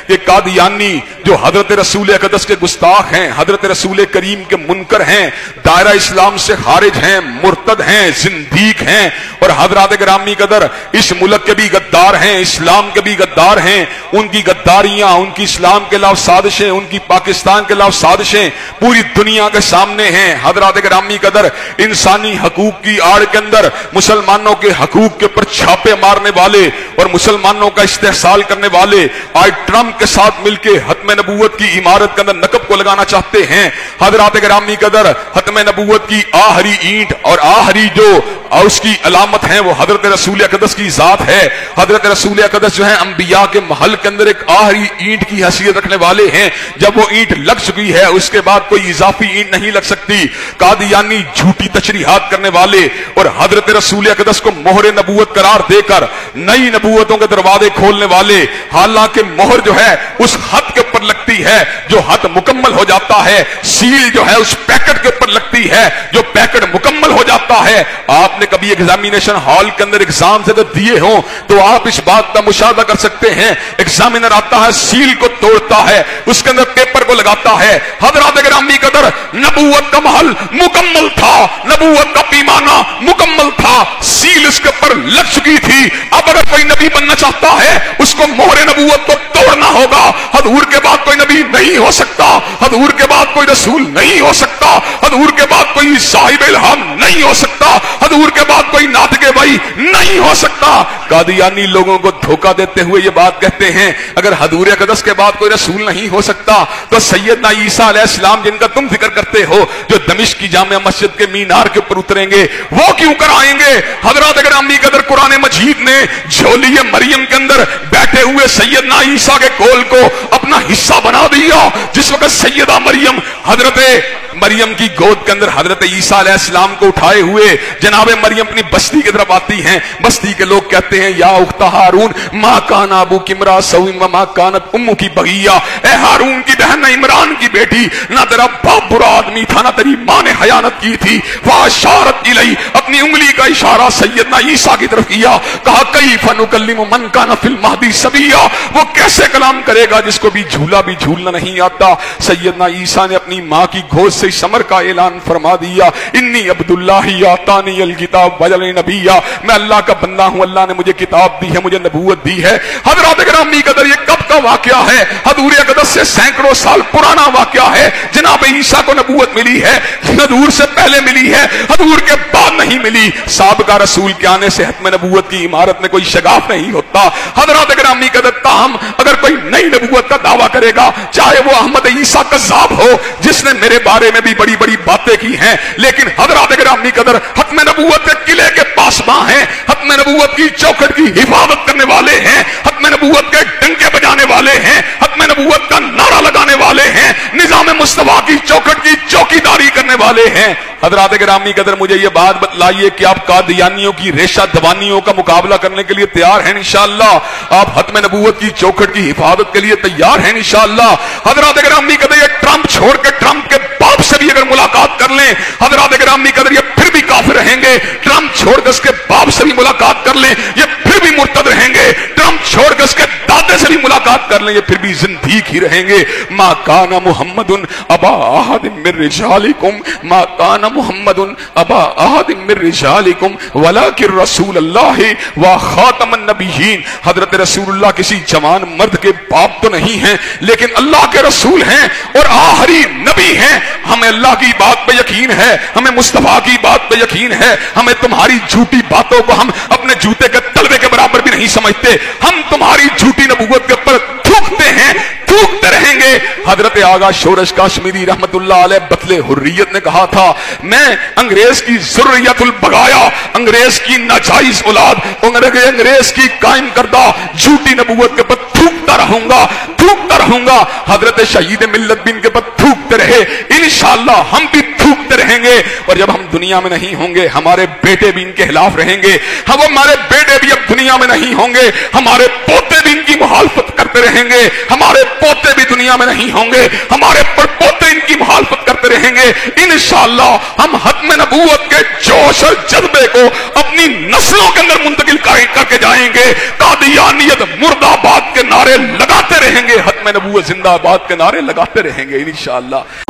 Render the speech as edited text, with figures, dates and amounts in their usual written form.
कि कादियानी जो हजरत रसूल अक़दस के गुस्ताख हैं, हजरत रसूल करीम के मुनकर हैं, दायरा इस्लाम से खारिज हैं, मुर्तद हैं, जिंदीक हैं, और हजरात गिरामी कदर इस मुल्क के भी गद्दार हैं, इस्लाम के भी गद्दार हैं। उनकी गद्दारियां, उनकी इस्लाम के खिलाफ साजिशें, उनकी पाकिस्तान के खिलाफ साजिशें पूरी दुनिया के सामने हैं। हजरात गिरामी कदर इंसानी हकूक की आड़ के अंदर मुसलमानों के हकूक के ऊपर छापे मारने वाले और मुसलमानों का इस्तेहसाल करने वाले आज ट्रंप के साथ मिलकर खत्म नबूवत की इमारत के अंदर नकब को लगाना चाहते हैं। हजरात गिरामी कदर खत्म नबूवत की आखिरी ईंट और आखिरी जो उसकी अलामत है वो हजरत रसूल अक़दस की जात है। हजरत रसूल अक़दस जो है अंबिया के महल के अंदर एक आखिरी ईंट की हैसियत रखने वाले हैं। जब वो ईंट लग चुकी है उसके बाद कोई इजाफी ईंट नहीं लग सकती। कादियानी झूठी तशरीहात करने वाले और हजरत रसूल अक़दस को मोहर नबूवत करार देकर नई नबूवतों के दरवाजे खोलने वाले, हालांकि मोहर जो है उस खत के ऊपर लगती है जो खत मुकम्मल हो जाता है, सील जो है उस पैकेट के ऊपर लगती है जो पैकेट मुकम्मल हो जाता है। आपने कभी एग्जामिनेशन हॉल के अंदर एग्जाम से दिए हो तो आप इस बात का मुशाहदा कर सकते हैं। एग्जामिनर आता है, सील को तोड़ता है, उसके अंदर पेपर को लगाता है। हज़रात गिरामी कदर नबूवत का महल मुकम्मल था, नबूवत का पैमाना मुकम्मल था, सील उसके ऊपर लग चुकी थी। अब अगर कोई नबी बनना चाहता है उसको मोहरे नबूवत को तोड़ना होगा। हजूर के बाद कोई नबी नहीं हो सकता, हजूर के बाद कोई रसूल नहीं हो सकता, हजूर के बाद कोई साहिब इल्हाम नहीं हो सकता, हजूर के बाद कोई नातिक़े वही नहीं हो सकता। कादियानी लोगों को धोखा देते हुए ये बात कहते हैं अगर हजूर अक़दस के बाद कोई रसूल नहीं हो सकता तो सैयदना ईसा अलैहिस्सलाम जिनका तुम जिक्र करते हो जो दमिश्क की जामिया मस्जिद के मीनार के ऊपर उतरेंगे वो क्यों कराएंगे? हज़रात गिरामी कदर कुरान मजीद ने झोली मरियम के अंदर बैठे हुए सैयदना ईसा के कोल को अपना हिस्सा बना दिया। जिस वक्त सैयदा मरियम हजरत मरियम की गोद के अंदर हजरत ईसा अलैहिस्सलाम को उठाए हुए जनाब मरियम अपनी बस्ती की तरफ आती हैं, बस्ती के लोग कहते हैं या उख्ता हारून मा कान अबू किमरा सौम व मा कानत उम्मु की बगिया, ए हारून की बहन न इमरान की बेटी, ना तेरा बाप बुरा आदमी था ना तेरी मां ने खयानत की थी। फाशारत इलई, अपनी उंगली का इशारा सैयदना ईसा की तरफ किया, कहा कैफ नुकल्लिमु मन कान फिल महदी सबिया, वो कैसे कलाम करेगा जिसको भी झूलना नहीं आता। सैयदना ईसा ने अपनी मां की गोद से समर का ऐलान फरमा दिया, इन्नी अब्दुल्लाही आतानी अल किताब वजअलनी नबिया, मैं अल्लाह का बंदा हूं, अल्लाह ने मुझे किताब दी है, मुझे नबूवत दी है। हज़रात गिरामी कदर ये कब का वाकया है? हजूर अक़दस से सैकड़ों साल पुराना वाकया है। जनाब ईसा को नबूवत मिली है, हजूर से पहले मिली है, हजूर के बाद नहीं मिली। साबिका रसूल के आने से खत्म नबूवत की इमारत में कोई शगाफ नहीं होता। हज़रात गिरामी कदर ताहम अगर कोई नई नबूवत का दावा करेगा, चाहे वो अहमद ईसा कज़्ज़ाब हो जिसने मेरे बारे में भी बड़ी बड़ी बातें की हैं, लेकिन हज़रात गिरामी कदर खत्म नबूवत के किले के पासबां हैं, खत्म नबूवत की चौखट की हिफाजत करने वाले हैं, खत्म नबूवत के डंके बजाने वाले हैं, खत्म नबूवत का नारा लगाने वाले हैं, निजाम मुस्तफा की चौखट की चौकीदारी करने वाले हैं। हज़रात गिरामी कदर मुझे ये बात बतलाइए कि आप कादियानियों की रेशा दवानियों का मुकाबला करने के लिए तैयार हैं इंशाअल्लाह? आप खत्म नबूवत की चौखट की हिफाजत के लिए तैयार हैं इंशाअल्लाह? हज़रात गिरामी कदर ये ट्रंप छोड़ के ट्रंप के बाप से भी अगर मुलाकात कर लें, हज़रात गिरामी कदर ये फिर भी काफिर रहेंगे। ट्रंप छोड़ के उसके बाप से भी मुलाकात कर लें, ये फिर भी मुर्तद रहेंगे। ट्रंप छोड़ के उसके दादे से भी मुलाकात कर लें, ये फिर भी जिंदीक ही रहेंगे। मा काना मुहम्मदुन अबा अहदिम मिर रिजालिकुम, मा काना मुहम्मदुन अबा अहदिम मिर रिजालिकुम वलाकिन रसूलुल्लाह व खातमुन नबिय्यीन। हजरत रसूलुल्लाह किसी जवान मर्द के बाप तो नहीं हैं, लेकिन अल्लाह के रसूल हैं और आखिरी नबी हैं। हमें अल्लाह की बात पे यकीन है, हमें मुस्तफा की बात पे यकीन है, हमें तुम्हारी झूठी बातों को हम अपने जूते के तलवे के बराबर भी नहीं समझते। हम तुम्हारी झूठी नबूवत के ऊपर थूकते हैं, थूकते रहेंगे। हजरत आगा शोरश काश्मीरी रहमतुल्लाह अलैह बतले हुर्रियत ने कहा था, मैं अंग्रेज की ज़ुर्रियतुल बगाया, अंग्रेज की नाजायज औलाद, अंग्रेज की कायम करदा झूठी नबूवत के ऊपर थूकता रहूंगा, थूकता रहूंगा। हजरत शहीद मिल्लत भी इनके ऊपर थूकते रहे, इंशाअल्लाह हम भी थूकते रहेंगे। और जब हम दुनिया में नहीं होंगे हमारे बेटे भी इनके खिलाफ रहेंगे, हम हमारे बेटे भी अब दुनिया में नहीं होंगे, हमारे पोते भी इनकी मुखालफत करते रहेंगे, हमारे पोते भी दुनिया में नहीं होंगे, हमारे परपोते इनकी मुखालफत करते रहेंगे। इंशाअल्लाह हम खत्म नबूवत के जोश और जज्बे को अपनी नस्लों के अंदर मुंतकिल करके जाएंगे। कादियानियत मुर्दाबाद के नारे लगाते रहेंगे। खत्म नबूवत जिंदाबाद के नारे लगाते रहेंगे इंशाअल्लाह।